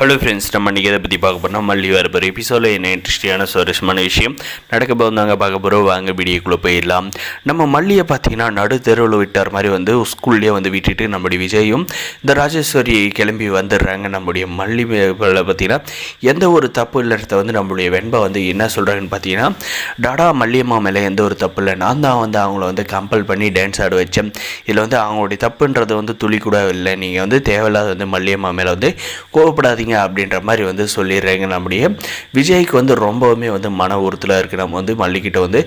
Hello friends, நம்ம இன்றைக்கி எதை பற்றி பார்க்க போகிறோம்னா மல்லி வரப்போகிற எபிசோடில் என்ன இன்ட்ரெஸ்டிங்கான சுவாரஸ்யமான விஷயம் நடக்க போதாங்க பார்க்க போகிறோம். வாங்க வீடியோக்குள்ளே போயிடலாம். நம்ம மல்லியை பார்த்தீங்கன்னா நடு தெருவில் விட்டார் மாதிரி வந்து ஸ்கூல்லேயே வந்து விட்டுட்டு நம்முடைய விஜயும் இந்த ராஜேஸ்வரி கிளம்பி வந்துடுறாங்க. நம்முடைய மல்லி பார்த்தீங்கன்னா எந்த ஒரு தப்பு இல்லைன்றத வந்து நம்மளுடைய வெண்பா வந்து என்ன சொல்கிறாங்கன்னு பார்த்தீங்கன்னா, டாடா மல்லியம்மா மேலே எந்த ஒரு தப்பு இல்லை, நான் தான் வந்து அவங்கள வந்து கம்பல் பண்ணி டான்ஸ் ஆட வச்சேன். இதில் வந்து அவங்களுடைய தப்புன்றது வந்து துளி கூட இல்லை, நீங்கள் வந்து தேவையில்லாத வந்து மல்லியம்மா மேலே வந்து கோவப்படாதீங்க அப்படின்ற மாதிரி வந்து சொல்லிடுறாங்க. நம்முடைய விஜய்க்கு வந்து ரொம்பவுமே வந்து மன உறுத்தலாக இருக்குது. நம்ம வந்து மல்லிக்கிட்ட வந்து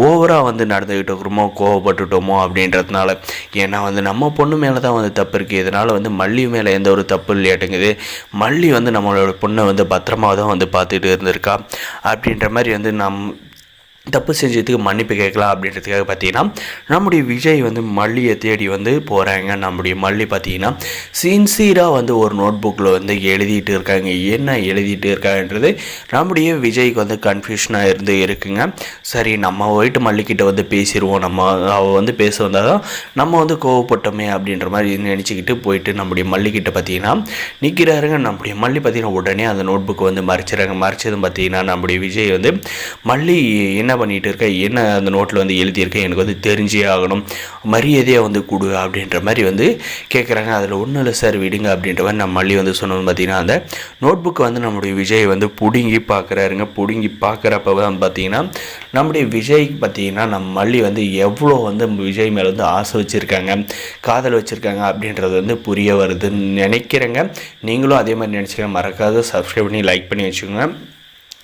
ஓவராக வந்து நடந்துக்கிட்டு இருக்கிறோமோ, கோவப்பட்டுட்டோமோ அப்படின்றதுனால. ஏன்னா வந்து நம்ம பொண்ணு மேலே தான் வந்து தப்பு இருக்குது, இதனால் வந்து மல்லி மேலே எந்த ஒரு தப்பு இல்லையாட்டுங்குது. மல்லி வந்து நம்மளோட பொண்ணை வந்து பத்திரமாக தான் வந்து பார்த்துட்டு இருந்திருக்கா அப்படின்ற மாதிரி வந்து தப்பு செஞ்சதுக்கு மன்னிப்பு கேட்கலாம் அப்படின்றதுக்காக பார்த்தீங்கன்னா நம்முடைய விஜய் வந்து மல்லியை தேடி வந்து போகிறாங்க. நம்முடைய மல்லி பார்த்தீங்கன்னா சின்சியராக வந்து ஒரு நோட் புக்கில் வந்து எழுதிட்டு இருக்காங்க. என்ன எழுதிட்டு இருக்காங்கன்றது நம்முடைய விஜய்க்கு வந்து கன்ஃபியூஷனாக இருக்குங்க. சரி, நம்ம போயிட்டு மல்லிக்கிட்ட வந்து பேசிடுவோம், அவள் வந்து பேச வந்தால் தான் நம்ம வந்து கோவப்பட்டோமே அப்படின்ற மாதிரி நினச்சிக்கிட்டு போயிட்டு நம்முடைய மல்லிக்கிட்ட பார்த்தீங்கன்னா நிற்கிறாருங்க. நம்முடைய மல்லி பார்த்தீங்கன்னா உடனே அந்த நோட் புக்கை வந்து மறைச்சிடறாங்க. மறைச்சதும் பார்த்தீங்கன்னா நம்முடைய விஜய் வந்து மல்லி என்ன பண்ணிகிட்டு இருக்க, என்ன அந்த நோட்டில் வந்து எழுதியிருக்கேன், எனக்கு வந்து தெரிஞ்சே ஆகணும், மரியாதையாக வந்து கொடு அப்படின்ற மாதிரி வந்து கேட்குறாங்க. அதில் ஒன்றும் இல்லை சார், விடுங்க அப்படின்ற மாதிரி நம்ம மல்லி வந்து சொன்னோம்னு பார்த்தீங்கன்னா அந்த நோட் புக்கை வந்து நம்முடைய விஜய் வந்து பிடுங்கி பார்க்குறாருங்க. பிடுங்கி பார்க்குறப்ப தான் பார்த்தீங்கன்னா நம்முடைய விஜய் பார்த்தீங்கன்னா நம்ம மல்லி வந்து எவ்வளோ வந்து விஜய் மேலே வந்து ஆசை வச்சுருக்காங்க, காதல் வச்சுருக்காங்க அப்படின்றது வந்து புரிய வருதுன்னு நினைக்கிறேங்க. நீங்களும் அதே மாதிரி நினச்சிக்க மறக்காத சப்ஸ்கிரைப் பண்ணி லைக் பண்ணி வச்சுக்கோங்க.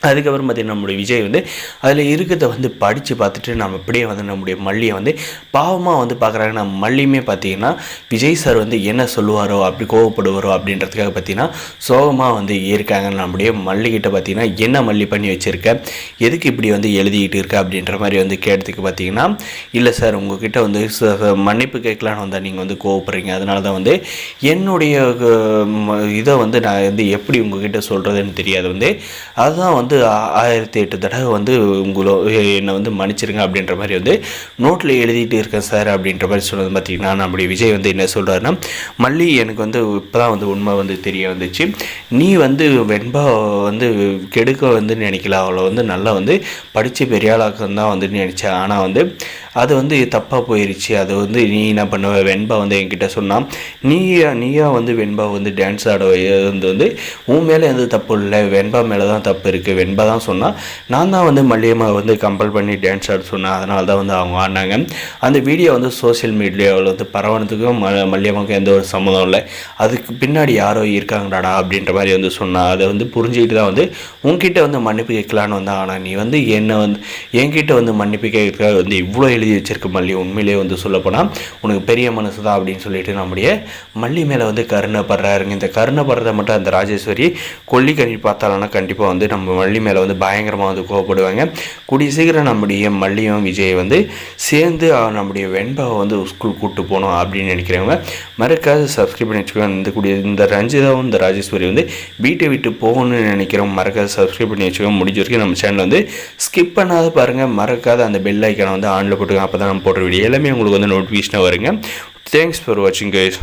அதுக்கப்புறம் பார்த்திங்கன்னா நம்முடைய விஜய் வந்து அதில் இருக்கிறத வந்து படித்து பார்த்துட்டு நம்ம அப்படியே வந்து நம்முடைய மல்லியை வந்து பாவமாக வந்து பார்க்குறாங்க. நம்ம மல்லியுமே பார்த்திங்கன்னா விஜய் சார் வந்து என்ன சொல்லுவாரோ, அப்படி கோவப்படுவாரோ அப்படின்றதுக்காக பார்த்திங்கன்னா சோகமாக வந்து இருக்காங்க. நம்முடைய மல்லிகிட்ட பார்த்திங்கன்னா என்ன மல்லி பண்ணி வச்சுருக்க, எதுக்கு இப்படி வந்து எழுதிக்கிட்டு இருக்க அப்படின்ற மாதிரி வந்து கேட்டதுக்கு பார்த்திங்கன்னா, இல்லை சார் உங்ககிட்ட வந்து மன்னிப்பு கேட்கலான்னு வந்தால் நீங்கள் வந்து கோவப்படுறீங்க, அதனால தான் வந்து என்னுடைய இதை வந்து நான் வந்து எப்படி உங்ககிட்ட சொல்கிறதுன்னு தெரியாது, வந்து அதுதான் வந்து 1008 தடவை வந்து என்னை வந்து மன்னிச்சிருங்க அப்படின்ற மாதிரி வந்து நோட்டில் எழுதிட்டு இருக்கேன் சார் அப்படின்ற மாதிரி சொன்னது பார்த்திங்கன்னா நம்முடைய விஜய் வந்து என்ன சொல்கிறாருன்னா, மல்லி எனக்கு வந்து இப்போ தான் வந்து உண்மை வந்து தெரிய வந்துச்சு, நீ வந்து வெண்பா வந்து கெடுக்க வந்து நினைக்கல, அவளை வந்து நல்லா வந்து படித்து பெரிய ஆளாக்கம் தான் வந்து நினச்சேன், ஆனால் வந்து அது வந்து தப்பாக போயிடுச்சு. அது வந்து நீ என்ன பண்ணுவ, வெண்பா வந்து என்கிட்ட சொன்னான், நீயா வந்து வெண்பா வந்து டான்ஸ் ஆட வந்து உன் மேலே எந்த தப்பு இல்லை, வெண்பா மேலே தான் தப்பு இருக்குது, வெண்பா தான் சொன்னால், நான் தான் வந்து மல்லியம்மா வந்து கம்பல் பண்ணி டான்ஸ் ஆட சொன்னேன், அதனால தான் வந்து அவங்க ஆடினாங்க. அந்த வீடியோ வந்து சோசியல் மீடியாவில் வந்து பரவனத்துக்கும் மல்லியம்மாவுக்கும் எந்த ஒரு சம்மந்தம் இல்லை, அதுக்கு பின்னாடி யாரோ இருக்காங்கடாடா அப்படின்ற மாதிரி வந்து சொன்னால், அதை வந்து புரிஞ்சுக்கிட்டு தான் வந்து உங்ககிட்ட வந்து மன்னிப்பு கேட்கலான்னு வந்தேன். ஆனால் நீ வந்து என்னை வந்து என்கிட்ட வந்து மன்னிப்பு கேட்க வந்து இவ்வளோ எழுதி வச்சிருக்க மல்லி, உண்மையிலே வந்து சொல்லப்போனால் உனக்கு பெரிய மனசு தான் அப்படின்னு சொல்லிட்டு நம்முடைய மல்லி மேலே வந்து கருணைப்படுறாருங்க. இந்த கருணைப்படுறதை மட்டும் அந்த ராஜேஸ்வரி கொல்லி கண்ணி பார்த்தாலன்னா கண்டிப்பாக வந்து நம்ம மல்லி மேலே வந்து பயங்கரமாக வந்து கோவப்படுவாங்க. கூடிய சீக்கிரம் நம்முடைய மல்லியும் விஜய் வந்து சேர்ந்து நம்முடைய வெண்பாவை வந்து ஸ்கூல் கூப்பிட்டு போகணும் அப்படின்னு நினைக்கிறவங்க மறக்காது சப்ஸ்கிரைப் பண்ணி வச்சுக்கோங்க. இந்த ரஞ்சிதாவும் இந்த ராஜேஸ்வரி வந்து வீட்டை விட்டு போகணும்னு நினைக்கிறோம், மறக்காது சப்ஸ்கிரைப் பண்ணி வச்சுக்கோங்க. முடிஞ்ச வரைக்கும் நம்ம சேனல் வந்து ஸ்கிப் பண்ணாத பாருங்கள், மறக்காத அந்த பெல் ஐக்கானை வந்து ஆனில் போட்டுக்கோங்க. அப்போ தான் நம்ம போடுற வீடியோ எல்லாமே உங்களுக்கு வந்து நோட்டிஃபிகேஷனாக வருங்க. தேங்க்ஸ் ஃபார் வாட்சிங் கைஸ்.